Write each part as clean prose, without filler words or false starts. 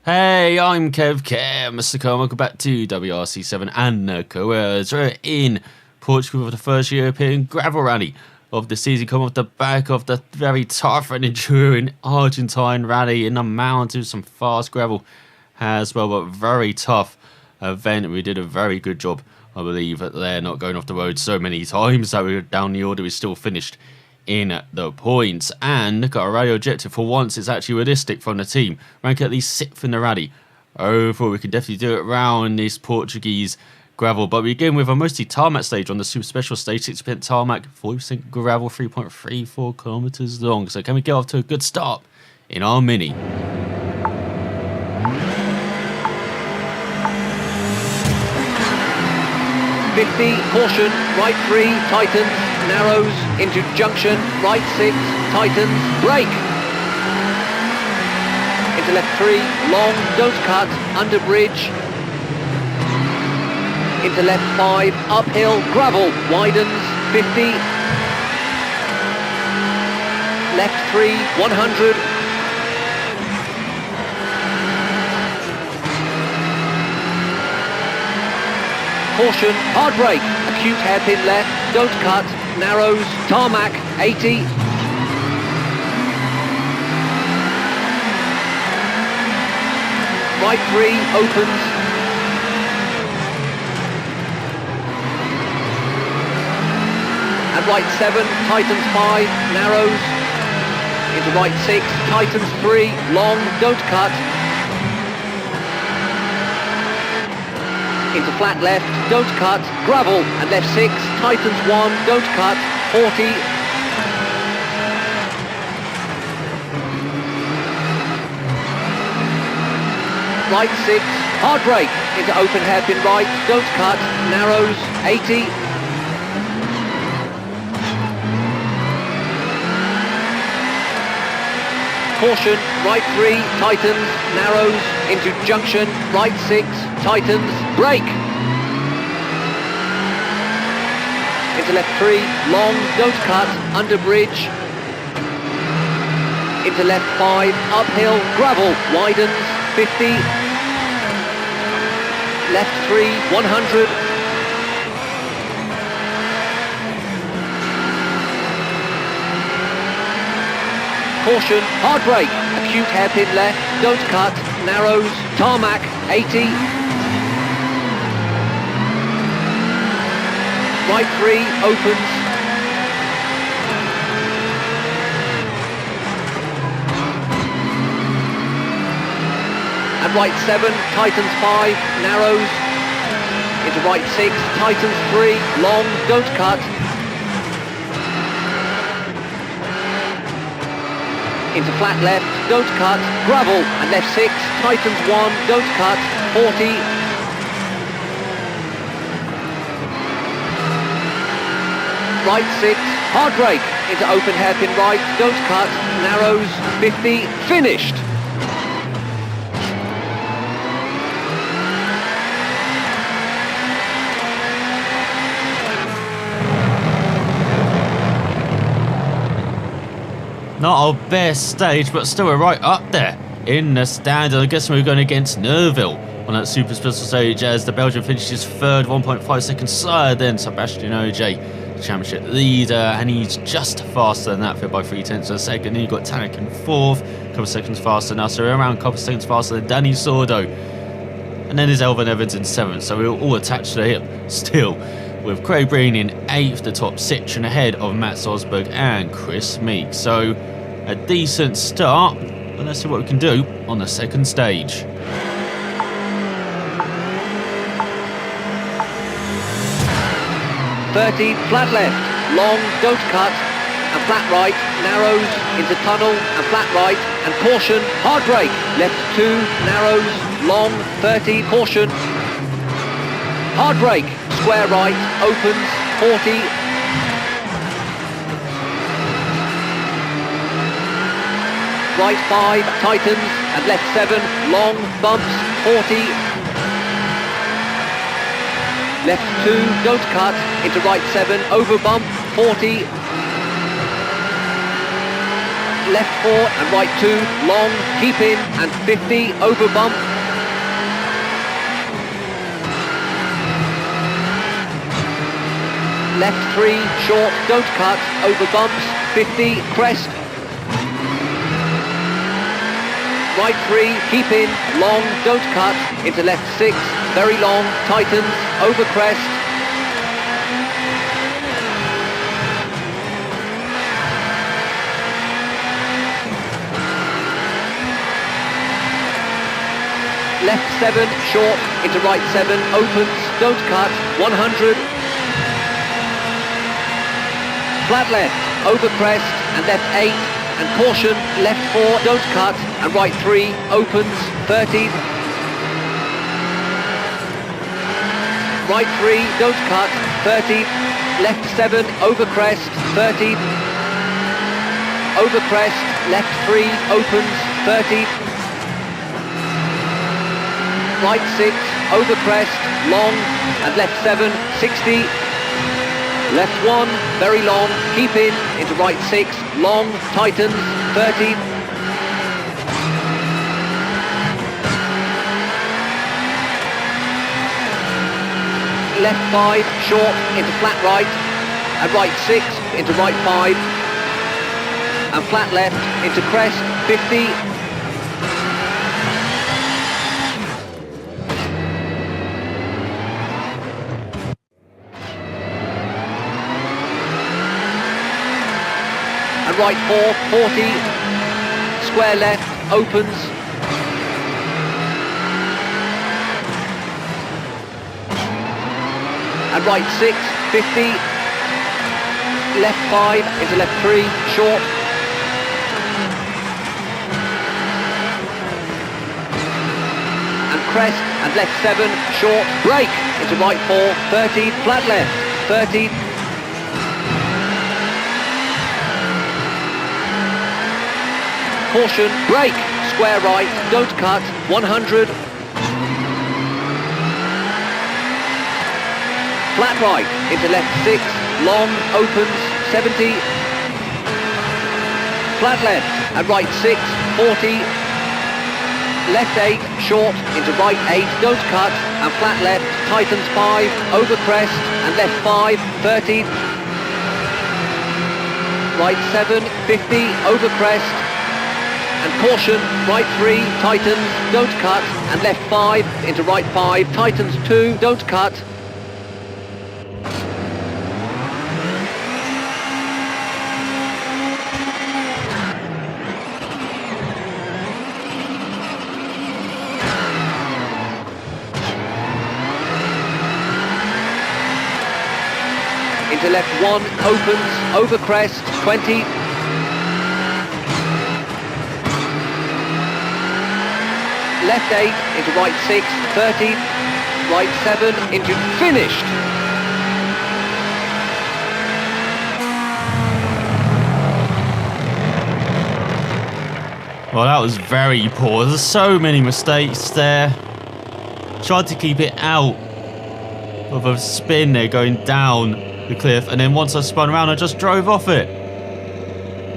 Hey, I'm Kev, Mr. Cole. Welcome back to WRC 7 and We're in Portugal for the first European gravel rally of the season, come off the back of the very tough and enduring Argentine rally in the mountains, some fast gravel as well, but very tough event. We did a very good job, I believe, at there, not going off the road so many times that we were down the order. We still finished in the points and got a rally objective. For once, it's actually realistic from the team. Rank at least 6th in the rally. Overall, we can definitely do it around this Portuguese gravel, but we begin with a mostly tarmac stage on the super special stage. 60% tarmac, 40% gravel, 3.34 kilometers long. So can we get off to a good start in our mini? Caution, right 3, tightens, narrows, into junction, right 6, tightens, brake. Into left 3, long, don't cut, under bridge. Into left 5, uphill, gravel, widens, 50. Left 3, 100. Caution, hard brake, acute hairpin left, don't cut, narrows, tarmac, 80. Right 3, opens. And right 7, tightens 5, narrows. Into right 6, tightens 3, long, don't cut. Into flat left, don't cut, gravel, and left 6, tightens 1, don't cut, 40. Right 6, hard brake, into open hairpin right, don't cut, narrows, 80. Caution, right 3, tightens, narrows, into junction, right 6, tightens, brake. Into left 3, long, don't cut, under bridge. Into left 5, uphill, gravel, widens, 50. Left 3, 100. Caution, hard brake, acute hairpin left, don't cut, narrows, tarmac, 80. Right 3, opens. And right 7, tightens 5, narrows. Into right 6, tightens 3, long, don't cut. Into flat left, don't cut, gravel, and left 6, tightens 1, don't cut, 40. Right 6, hard brake, into open hairpin right, don't cut, narrows, 50, finished. Not our best stage, but still we're right up there in the standard. I guess we're going against Nerville on that super special stage as the Belgian finishes third, 1.5 seconds slower than Sebastian Ogier, championship leader, and he's just faster than that, by 0.3 of a second. Then you've got Tanak in fourth, a couple of seconds faster now, so we're around a couple of seconds faster than Danny Sordo. And then there's Elvin Evans in seventh, so we're all attached to him still, with Craig Breen in 8th, the top section ahead of Matt Osberg and Chris Meek. So a decent start, but let's see what we can do on the second stage. Flat left, long, don't cut, and flat right, narrows, into tunnel, and flat right, and caution, hard brake, left 2, narrows, long, 30, caution, hard brake, square right, opens, 40, right 5, tightens, and left 7, long, bumps, 40, left 2, don't cut, into right 7, over bump, 40. left 4 and right 2, long, keep in, and 50, over bump. Left 3, short, don't cut, over bumps, 50, crest. Right 3, keep in, long, don't cut, into left 6, very long, tightens, over crest. Left 7, short, into right 7, opens, don't cut, 100. Flat left, over crest, and left 8, and caution, left 4, don't cut, and right 3, opens, 30. Right 3, don't cut, 30. Left 7, over crest, 30. Over crest, left 3, opens, 30. Right 6, over crest, long, and left 7, 60. Left 1, very long, keep in, into right 6, long, tightens, 30. Left 5, short, into flat right, and right 6, into right 5, and flat left, into crest, 50. And right 4, 40, square left, opens. And right 6, 50, left 5, into left 3, short. And crest, and left 7, short, brake, into right 4, 30, flat left, 30. Caution, brake, square right, don't cut, 100. Flat right, into left 6, long, opens, 70. Flat left, and right 6, 40. Left 8, short, into right 8, don't cut, and flat left, tightens 5, over crest, and left 5, 30. Right 7, 50, over crest. And caution, right 3, tightens, don't cut, and left 5, into right 5, tightens 2, don't cut. Into left 1, opens, over crest, 20. Left 8, into right 6, 30, right 7, into finished. Well, that was very poor. There's so many mistakes there. Tried to keep it out of a spin there going down the cliff, and then once I spun around I just drove off it.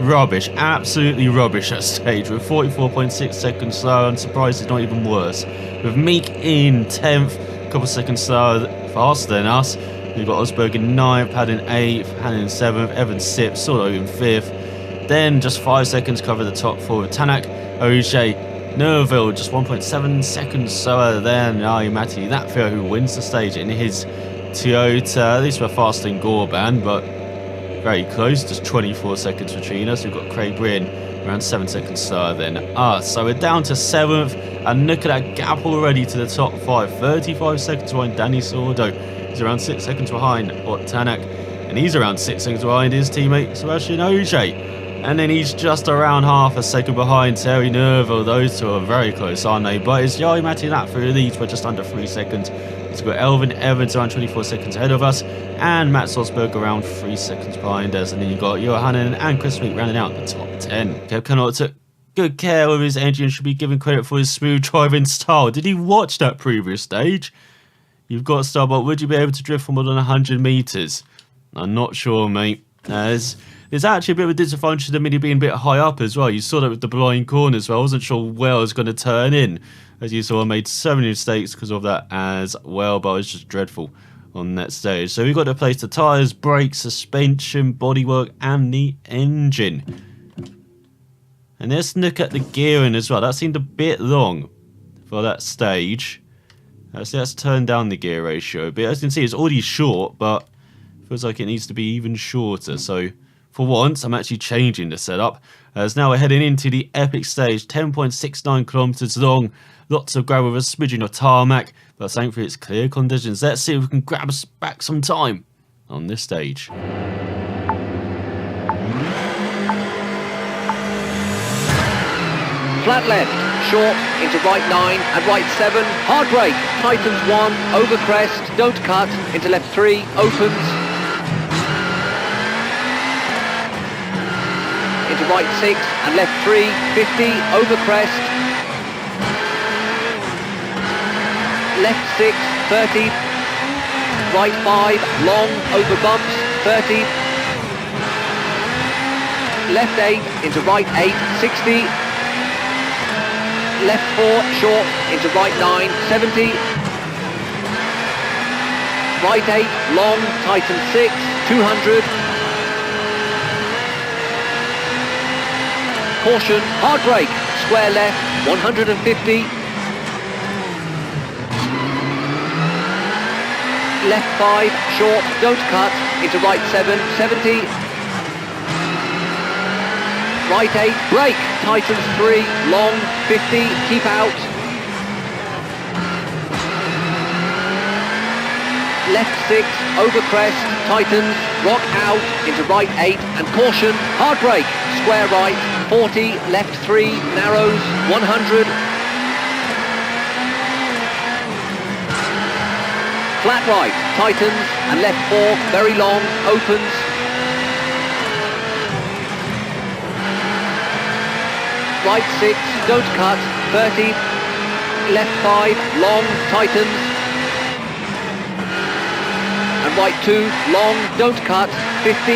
Rubbish, absolutely rubbish at stage with 44.6 seconds slow. I'm surprised it's not even worse. With Meek in 10th, a couple of seconds slower, faster than us. We've got Osberg in 9th, Pad in 8th, Hannon in 7th, Evans 6th, Solo in 5th. Then just 5 seconds cover the top 4 with Tanak, Oje, Nerville just 1.7 seconds slower than Matti Latfia, who wins the stage in his Toyota. At least we're faster than Gorban, but very close, just 24 seconds between us. We've got Craig Bryn around 7 seconds slower than us. So we're down to 7th, and look at that gap already to the top 5. 35 seconds behind Danny Sordo. He's around 6 seconds behind Tanak, and he's around 6 seconds behind his teammate Sebastian Ogier. And then he's just around half a second behind Terry Nerville. Those two are very close, aren't they? But it's Jari Matti Latfia, these were just under 3 seconds. We've got Elvin Evans around 24 seconds ahead of us, and Matt Salzberg around 3 seconds behind us. And then you've got Johanan and Chris Meek rounding out the top 10. Kev Connaught took good care of his engine and should be given credit for his smooth driving style. Did he watch that previous stage? You've got Starbot. Would you be able to drift for more than 100 metres? I'm not sure, mate. There's It's actually a bit of a disadvantage to the Mini being a bit high up as well. You saw that with the blind corner as well. I wasn't sure where I was going to turn in. As you saw, I made so many mistakes because of that as well, but it was just dreadful on that stage. So we've got to place the tyres, brakes, suspension, bodywork and the engine. And let's look at the gearing as well. That seemed a bit long for that stage. So let's turn down the gear ratio a bit. As you can see, it's already short, but feels like it needs to be even shorter. So for once, I'm actually changing the setup. As now we're heading into the epic stage, 10.69 kilometers long. Lots of gravel with a smidgen of tarmac, but thankfully it's clear conditions. Let's see if we can grab us back some time on this stage. Flat left, short, into right 9 and right 7, hard brake, tightens 1, over crest, don't cut, into left 3, opens, into right 6 and left 3, 50, over crest, left 6, 30, right 5, long, over bumps, 30, left 8, into right 8, 60, left 4, short, into right 9, 70, right 8, long, tighten 6, 200, caution, hard brake, square left, 150, left 5, short, don't cut, into right 7, 70, right 8, brake, tightens 3, long, 50, keep out. Left 6, over crest, tightens, rock out, into right 8, and caution, hard brake, square right, 40, left 3, narrows, 100. Flat right, tightens, and left 4, very long, opens. Right 6, don't cut, 30, left 5, long, tightens, and right 2, long, don't cut, 50,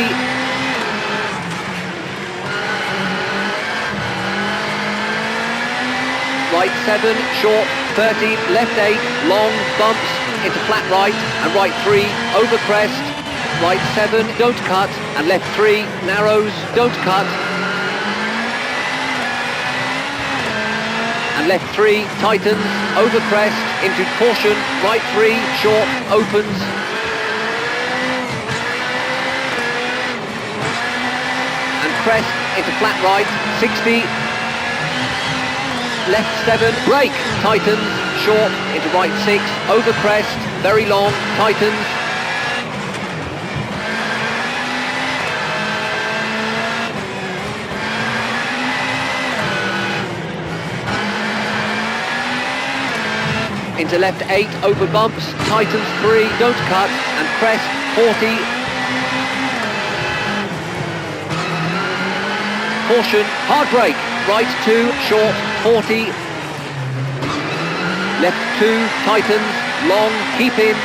right 7, short, 30, left 8, long, bumps, into flat right, and right 3, over crest, right 7, don't cut, and left 3, narrows, don't cut, and left 3, tightens, over crest, into caution, right 3, short, opens, and crest, into flat right, 60, left 7, brake, tightens, short, into right 6, over crest, very long, tightens, into left 8, over bumps, tightens 3, don't cut, and crest, 40. Caution, hard brake, right 2, short, 40. Left 2, tightens, long, keep in.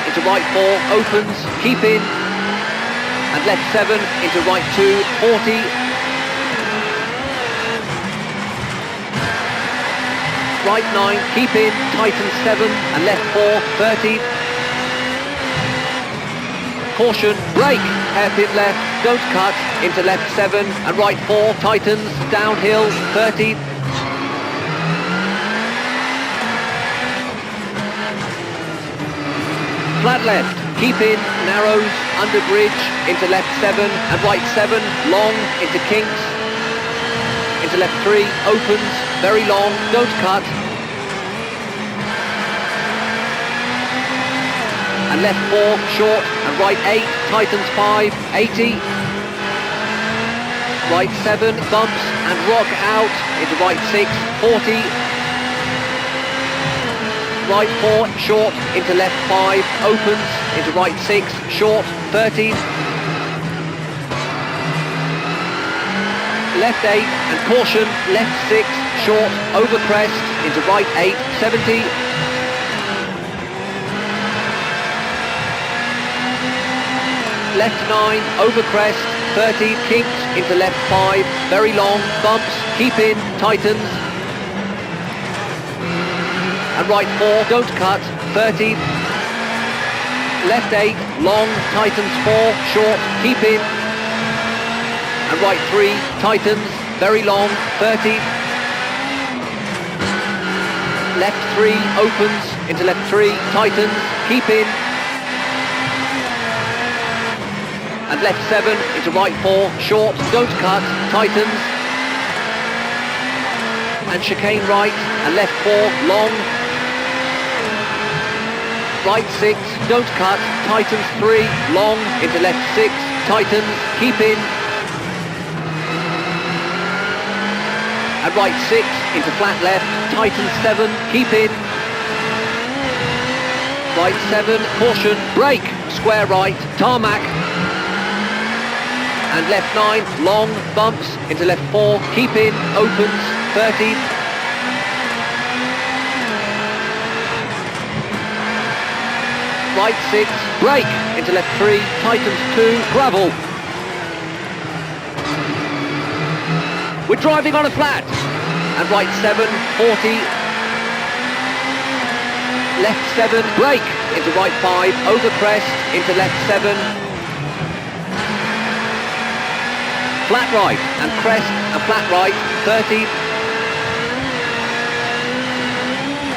Into right 4, opens, keep in. And left 7, into right 2, 40. Right 9, keep in, tighten 7, and left 4, 30. Caution, brake, hairpin left, don't cut, into left 7, and right 4, tightens, downhill, 30. Flat left, keep in, narrows, under bridge, into left 7, and right 7, long, into kinks. Into left 3, opens, very long, don't cut. And left 4, short, and right 8, tightens 5, 80. Right 7, bumps, and rock out, into right 6, 40. Right 4, short, into left 5, opens, into right 6, short, 30. Left 8, and caution, left 6, short, over crest, into right 8, 70. left 9, over crest, 30, kinks, into left 5, very long, bumps, keep in, tightens, and right 4, don't cut, 30, left 8, long, tightens 4, short, keep in, and right 3, tightens, very long, 30, left 3, opens, into left 3, tightens, keep in, and left 7, into right 4, short, don't cut, tightens, and chicane right, and left 4, long, right 6, don't cut, tightens 3, long, into left 6, tightens, keep in, and right 6, into flat left, tightens 7, keep in, right 7, caution, brake, square right, tarmac, and left 9, long, bumps, into left 4, keep in, opens, 30, right 6, brake, into left 3, tightens 2, gravel. We're driving on a flat, and right 7, 40, left 7, brake, into right 5, over crest, into left 7, flat right, and crest, and flat right, 30,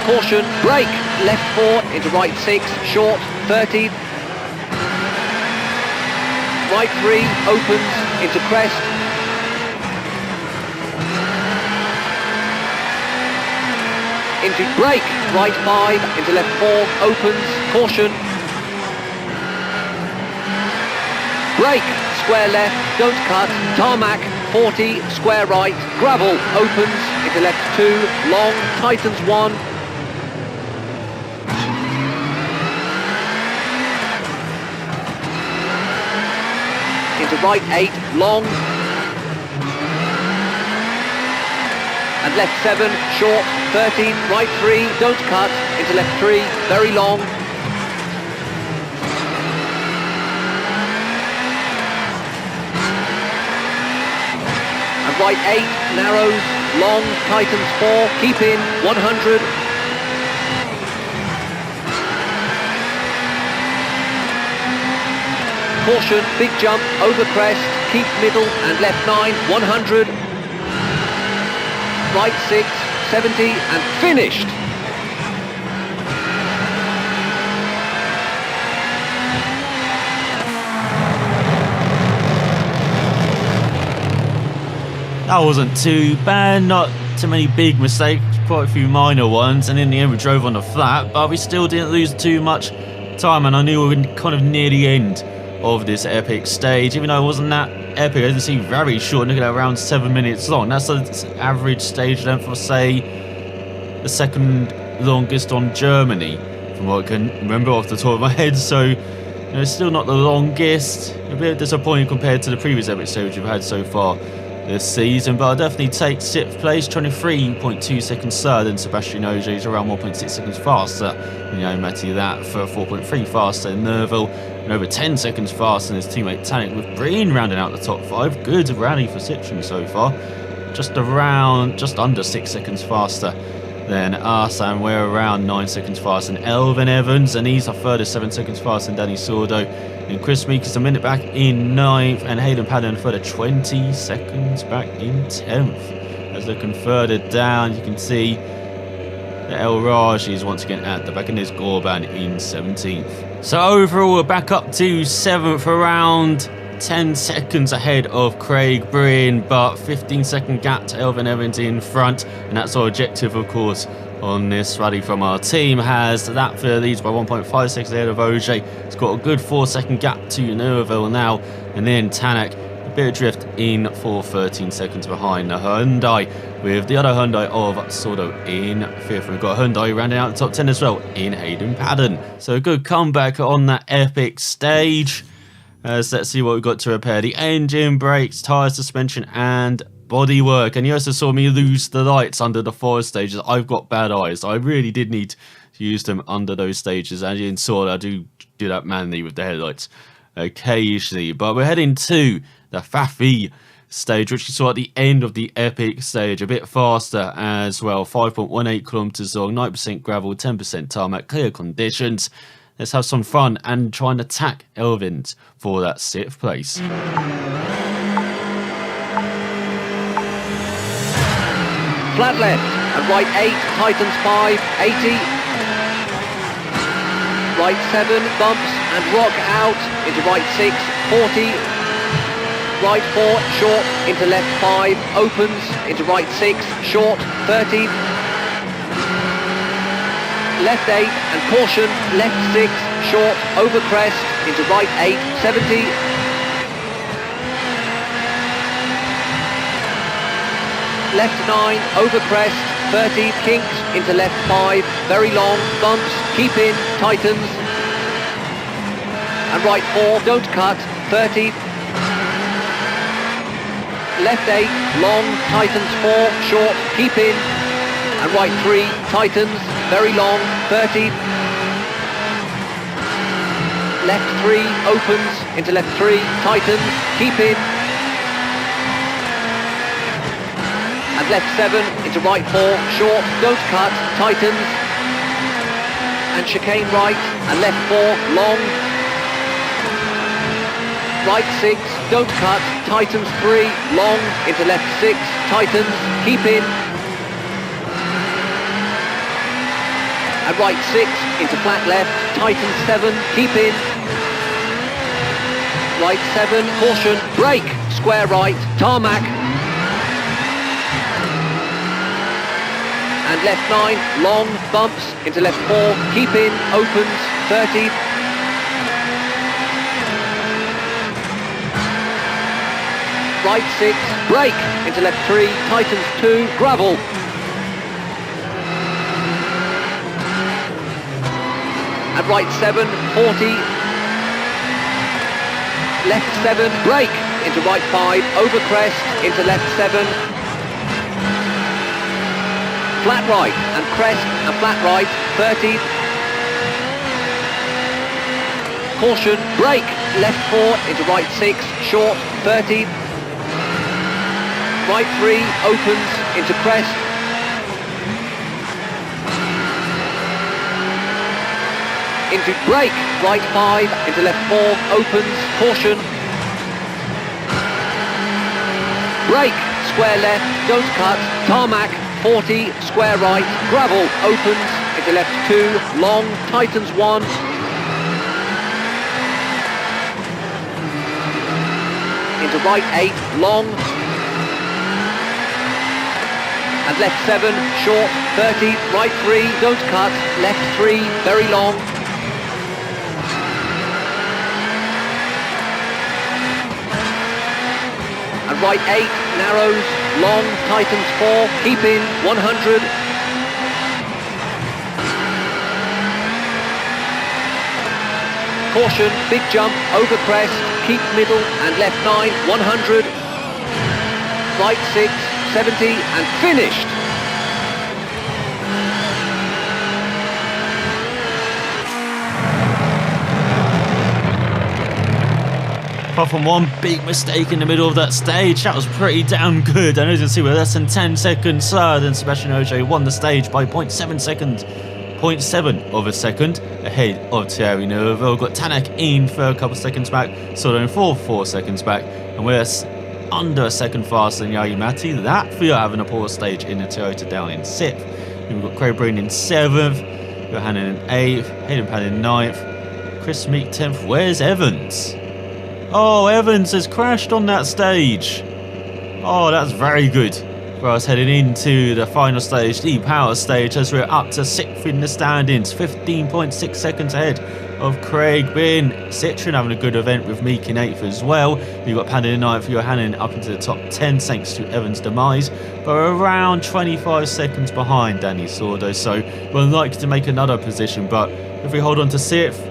caution, brake, left 4, into right 6, short, 30, right 3, opens, into crest, into brake, right 5, into left 4, opens, caution, brake, square left, don't cut, tarmac, 40, square right, gravel, opens, into left 2, long, tightens 1, into right 8, long, and left 7, short, 13, right 3, don't cut, into left 3, very long, and right 8, narrows, long, tightens 4, keep in, 100, caution, big jump, over crest, keep middle, and left 9, 100, right 6, 70, and finished. That wasn't too bad, not too many big mistakes, quite a few minor ones, and in the end we drove on the flat, but we still didn't lose too much time, and I knew we were kind of near the end of this epic stage, even though it wasn't that epic. As you see, very short, looking at around 7 minutes long. That's the average stage length for, say, the second longest on Germany, from what I can remember off the top of my head. So, you know, it's still not the longest. A bit disappointing compared to the previous epic stage we've had so far this season, but I'll definitely take 6th place, 23.2 seconds third, and Sebastian Ogier is around 1.6 seconds faster. You know, Matty that for 4.3 faster than Nerville, and over 10 seconds faster than his teammate Tanek, with Breen rounding out the top 5. Good rally for Citroen so far. Just under 6 seconds faster than us, and we're around 9 seconds faster than Elvin Evans, and he's a further 7 seconds faster than Danny Sordo. And Chris Meek is a minute back in 9th, and Hayden Padden further 20 seconds back in 10th. As looking further down, you can see that El Raj is once again at the back, and there's Gorban in 17th. So overall, we're back up to 7th, around 10 seconds ahead of Craig Breen, but 15-second gap to Elvin Evans in front, and that's our objective, of course, on this rally from our team. Has that for leads by 1.5 seconds ahead of Ogier. It's got a good 4-second gap to Neuville now, and then Tanak, a bit of drift in for 13 seconds behind the Hyundai, with the other Hyundai of Sordo in 5th. We've got a Hyundai rounding out the top 10 as well in Hayden Padden. So a good comeback on that epic stage. So let's see what we've got to repair. The engine, brakes, tyre, suspension, and bodywork. And you also saw me lose the lights under the forest stages. I've got bad eyes. I really did need to use them under those stages. As you saw, I do that manually with the headlights. occasionally. But we're heading to the Fafi stage, which you saw at the end of the Epic stage, a bit faster as well. 5.18 kilometers long, 9% gravel, 10% tarmac, clear conditions. Let's have some fun and try and attack Elvins for that 6th place. Flat left and right 8, tightens 5, 80. Right 7, bumps and rock out into right 6, 40. Right 4, short into left 5, opens into right 6, short 30. Left 8 and caution, left 6, short, over crest into right 8, 70. Left 9, over crest, 30, kinks into left 5, very long, bumps, keep in, tightens. And right 4, don't cut, 30. Left 8, long, tightens 4, short, keep in. And right 3, tightens, very long, 30. Left 3, opens into left 3, tightens, keep in. And left 7 into right 4, short, don't cut, tightens. And chicane right, and left 4, long. Right 6, don't cut, tightens 3, long, into left 6, tightens, keep in. And right 6, into flat left, tightens 7, keep in. Right 7, caution, brake, square right, tarmac. And left 9, long, bumps, into left 4, keep in, opens, 30. Right 6, brake, into left 3, tightens 2, gravel. And right 7, 40. Left 7, brake, into right 5, over crest, into left 7. Flat right, and crest, and flat right, 30. Caution, brake, left 4, into right 6, short, 30. Right 3, opens, into crest. Into brake, right 5, into left 4, opens, caution. Brake, square left, don't cut, tarmac, 40, square right, gravel, opens, into left 2, long, tightens 1. Into right 8, long. And left 7, short, 30, right 3, don't cut, left 3, very long. And right 8, narrows, long, tightens 4, keep in, 100. Caution, big jump, over crest, keep middle, and left 9, 100. Right 6, 70, and finished. Apart from one big mistake in the middle of that stage, that was pretty damn good. And as you can see, we're less than 10 seconds slower than Sebastian Ogier, won the stage by 0.7 seconds. 0.7 of a second ahead of Thierry Neuville. Got Tanak in for a couple seconds back, Slidin for 4 seconds back, and we're under a second faster than Jari Matti. That for having a poor stage in the Toyota down in 6th. We've got Craig Breen in 7th, Johannen in 8th, Hayden Pan in 9th, Chris Meek 10th. Where's Evans? Oh, Evans has crashed on that stage. Oh, that's very good for us heading into the final stage, the power stage, as we're up to 6th in the standings, 15.6 seconds ahead of Craig Breen. Citroen having a good event with Meek in 8th as well. You've got Panda in 9th, Johannen up into the top 10 thanks to Evans' demise, but we're around 25 seconds behind Danny Sordo, so we're likely to make another position. But if we hold on to 6th,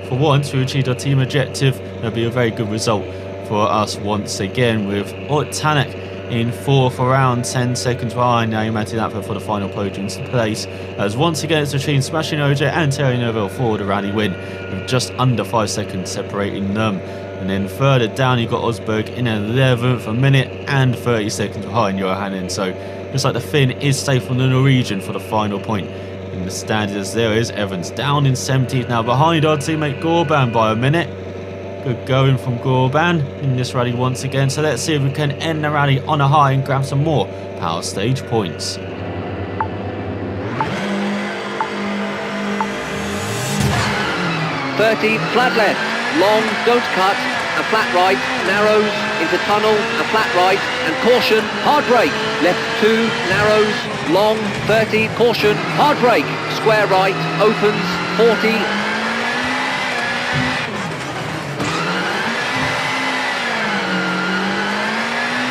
for once we achieved our team objective. That'll be a very good result for us once again, with Tanak in fourth, around 10 seconds behind Elusivekev for the final podium place, as once again it's between Sebastian Ogier and Thierry Neuville for the rally win, with just under 5 seconds separating them. And then further down you've got Osberg in 11th, a minute and 30 seconds behind Johansson. So looks like the Finn is safe on the Norwegian for the final point in the standings. There is Evans down in 17th now, behind our teammate Gorban by a minute. Good going from Gorban in this rally once again. So let's see if we can end the rally on a high and grab some more power stage points. 30, flat left, long, don't cut, and flat right, narrows, into tunnel, and flat right, and caution, hard brake, left 2, narrows, long, 30, caution, hard brake, square right, opens, 40,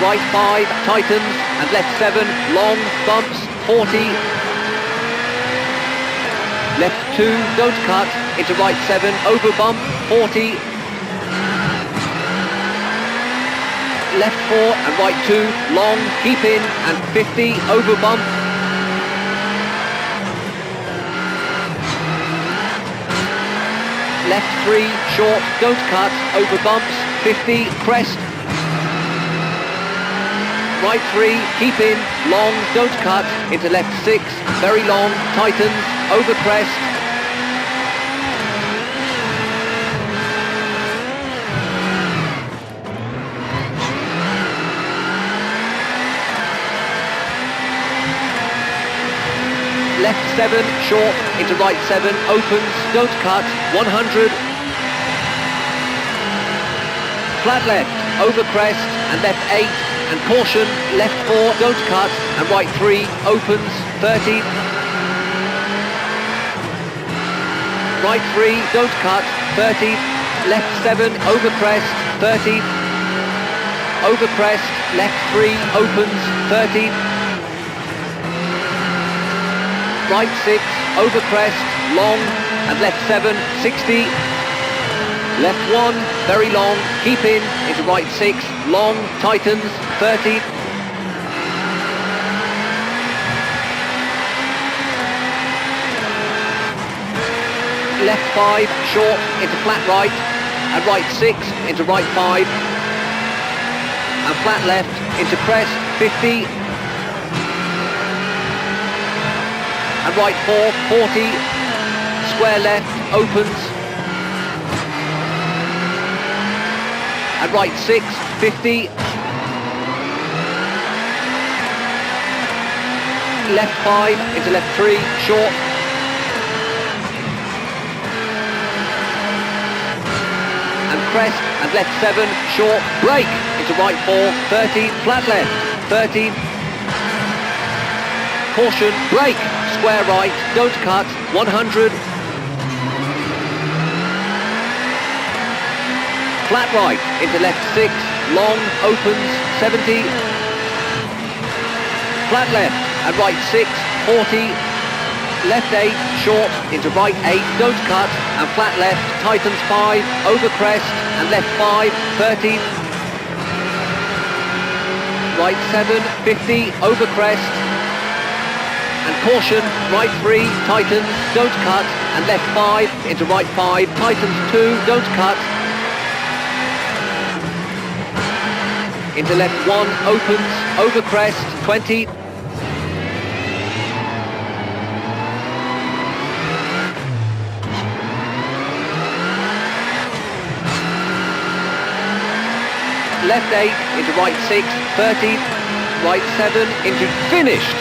right 5, tightens, and left 7, long, bumps, 40, left 2, don't cut, into right 7, over bump, 40, left 4 and right 2, long, keep in, and 50, over bump, left 3, short, don't cut, over bumps, 50, crest, right 3, keep in, long, don't cut, into left 6, very long, tightens, over crest, left 7, short, into right 7, opens, don't cut, 100, flat left, over crest, and left 8, and caution, left 4, don't cut, and right 3, opens, 30, right 3, don't cut, 30, left 7, over crest, 30, over crest, left 3, opens, 30, right 6, over crest, long, and left 7, 60, left 1, very long, keep in, into right 6, long, tightens, 30, left 5, short, into flat right, and right 6, into right 5, and flat left, into crest, 50, and right 4, 40, square left, opens, and right 6, 50, left 5, into left 3, short, and crest, and left 7, short, brake, into right 4, 30, flat left, 30, caution, brake, square right, don't cut, 100, flat right, into left 6, long, opens, 70, flat left, and right 6, 40, left 8, short, into right 8, don't cut, and flat left, tightens 5, over crest, and left 5, 30, right 7, 50, over crest, and caution, right 3, tightens, don't cut, and left 5, into right 5, tightens 2, don't cut, into left 1, opens, over crest, 20, left 8, into right 6, 30, right 7, into finished.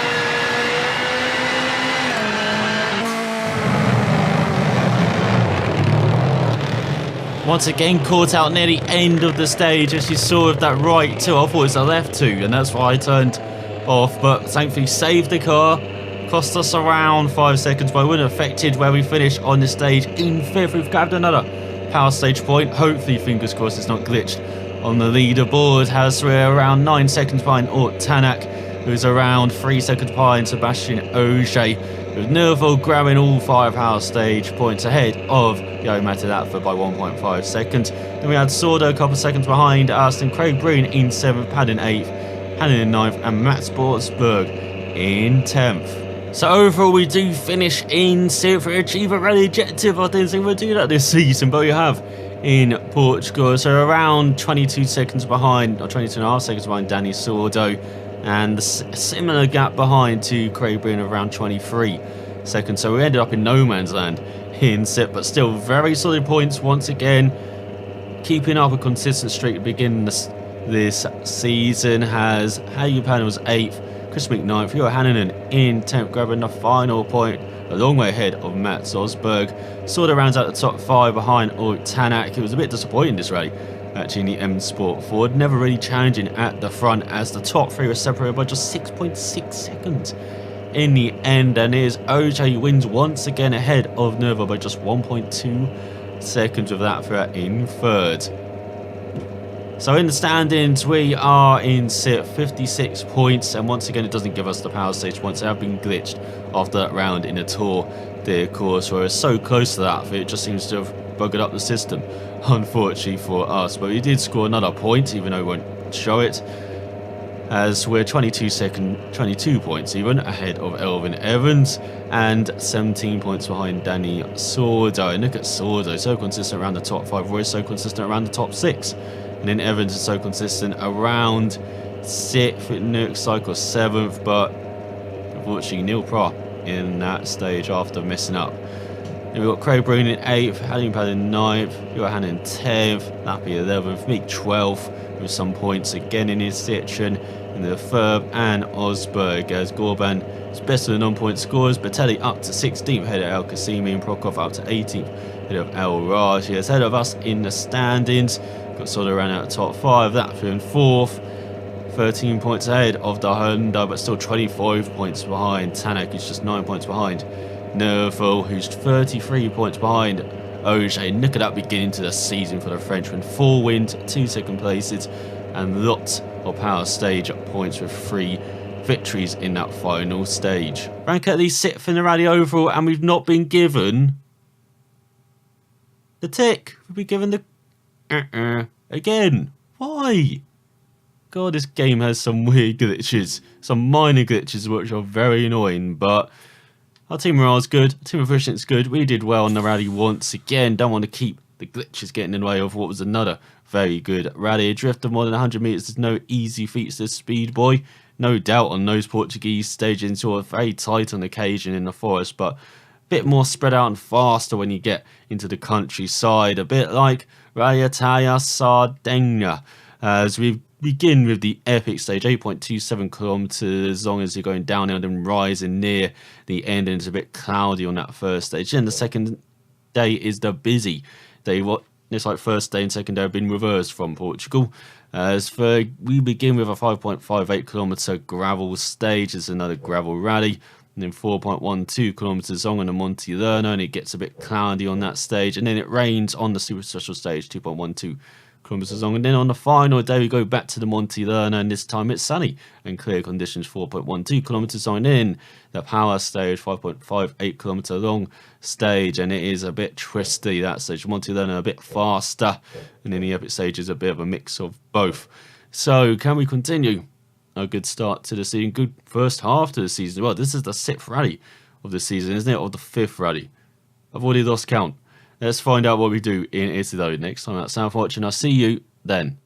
Once again caught out near the end of the stage, as you saw with that right 2. I thought it was the left 2, and that's why I turned off, but thankfully saved the car. Cost us around 5 seconds, but it wouldn't have affected where we finished on the stage in 5th. We've grabbed another power stage point. Hopefully, fingers crossed, it's not glitched on the leaderboard, as we're around 9 seconds behind Ort Tanak, who's around 3 seconds behind Sebastian Ogier, with Neuville grabbing all 5 power stage points ahead of Elusivekev by 1.5 seconds. Then we had Sordo a couple of seconds behind Aston, Craig Breen in 7th, Pad in 8th, Hannon in 9th, and Matt Sportsberg in 10th. So overall, we do finish in 6th. We achieve a rally objective. I didn't think we'd do that this season, but we have in Portugal. So around 22 seconds behind, or 22.5 seconds behind Danny Sordo, and a similar gap behind to Craig Breen of around 23 seconds. So we ended up in no man's land in 6th, but still very solid points once again. Keeping up a consistent streak to begin this season has Hayu Pan was 8th, Chris McKnight, Theo Hannanen in 10th, grabbing the final point a long way ahead of Matt Osberg. Sorda rounds out the top 5 behind Ulrich Tanak. It was a bit disappointing this rally, actually, in the M Sport Ford. Never really challenging at the front, as the top 3 were separated by just 6.6 seconds in the end. And here's OJ wins once again ahead of Nerva by just 1.2 seconds, with that threat in 3rd. So in the standings, we are in 6th, 56 points, and once again it doesn't give us the power stage points. They have been glitched after that round in the Tour de course, where it's so close to that, it just seems to have buggered up the system, unfortunately for us. But we did score another point, even though we won't show it, as we're 22 points even ahead of Elvin Evans, and 17 points behind Danny Sordo. And look at Sordo, so consistent around the top 5, we're so consistent around the top 6. And then Evans is so consistent around 6th, it looks like, or 7th, but unfortunately nil pro in that stage after messing up. Then we've got Craig Breen in 8th, Hallingpad in 9th, Johan in 10th, Lappy 11th, Meek 12th, with some points again in his section in the 3rd, and Osberg, as Gorban is best of the non-point scorers. Batelli up to 16th, ahead of El Qasimi, and Prokop up to 18th, ahead of El Raj. He is ahead of us in the standings. Got sort of ran out of top 5, that for in 4th, 13 points ahead of the Honda, but still 25 points behind Tanak, who's just 9 points behind Nerval, who's 33 points behind OJ. Look at that beginning to the season for the Frenchman. 4 wins, 2 second places, and lots of power stage points with 3 victories in that final stage. Rank at least 6th in the rally overall, and we've not been given the tick. We've been given the again. Why? God, this game has some weird glitches, some minor glitches which are very annoying, but our team morale is good, team efficiency is good. We did well on the rally once again. Don't want to keep the glitches getting in the way of what was another very good rally. A drift of more than 100 metres is no easy feat to Speed Boy. No doubt on those Portuguese stages, sort of very tight on occasion in the forest, but a bit more spread out and faster when you get into the countryside. A bit like Rally Italia Sardinia, as we begin with the epic stage, 8.27 kilometers long as you're going down and then rising near the end, and it's a bit cloudy on that first stage. Then the second day is the busy day. What it's like first day and second day have been reversed from Portugal. As for we begin with a 5.58 kilometer gravel stage. It's another gravel rally. And then 4.12 kilometers long on the Monte Lerner, and it gets a bit cloudy on that stage. And then it rains on the super special stage, 2.12 kilometers long. And then on the final day, we go back to the Monte Lerner, and this time it's sunny and clear conditions, 4.12 kilometers long. And then the power stage, 5.58 kilometer long stage, and it is a bit twisty, that stage. Monte Lerner a bit faster, and then the epic stage is a bit of a mix of both. So can we continue? A good start to the season, good first half to the season. Well, this is the 6th rally of the season, isn't it? Or the 5th rally. I've already lost count. Let's find out what we do in Italy next time at South Watch, and I'll see you then.